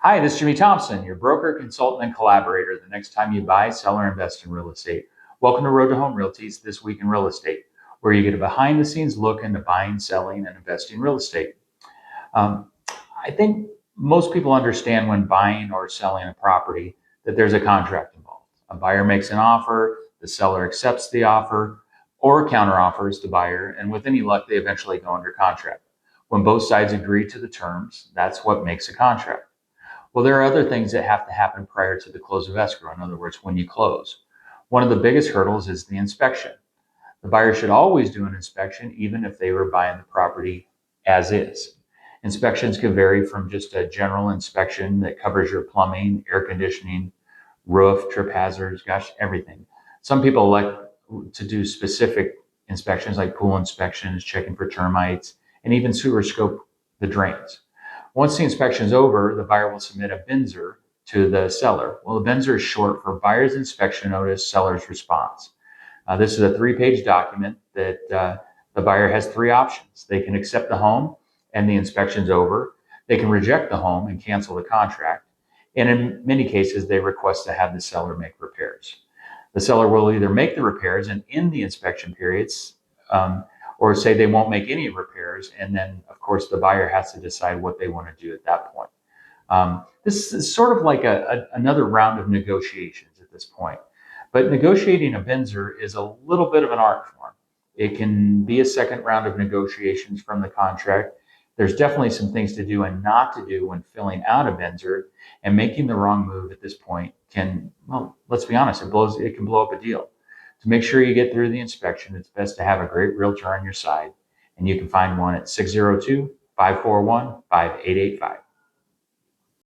Hi, this is Jimmie Thompson, your broker, consultant, and collaborator the next time you buy, sell, or invest in real estate. Welcome to Road to Home Realty's This Week in Real Estate, where you get a behind the scenes look into buying, selling, and investing in real estate. Um, I think most people understand when buying or selling a property that there's a contract involved. A buyer makes an offer, the seller accepts the offer, or counteroffers the buyer, and with any luck, they eventually go under contract. When both sides agree to the terms, that's what makes a contract. Well, there are other things that have to happen prior to the close of escrow. In other words, when you close. One of the biggest hurdles is the inspection. The buyer should always do an inspection, even if they were buying the property as is. Inspections can vary from just a general inspection that covers your plumbing, air conditioning, roof, trip hazards, gosh, everything. Some people like to do specific inspections like pool inspections, checking for termites, and even sewer scope the drains. Once the inspection is over, the buyer will submit a BINZR to the seller. Well, the BINZR is short for Buyer's Inspection Notice, Seller's Response. This is a 3-page document that the buyer has 3 options. They can accept the home and the inspection's over. They can reject the home and cancel the contract. And in many cases, they request to have the seller make repairs. The seller will either make the repairs and end the inspection periods, or say they won't make any repairs. And then, of course, the buyer has to decide what they want to do at that point. This is sort of like another round of negotiations at this point. But negotiating a BINZR is a little bit of an art form. It can be a second round of negotiations from the contract. There's definitely some things to do and not to do when filling out a BINZR, and making the wrong move at this point can, well, let's be honest, it can blow up a deal. To make sure you get through the inspection, it's best to have a great realtor on your side, and you can find one at 602-541-5885.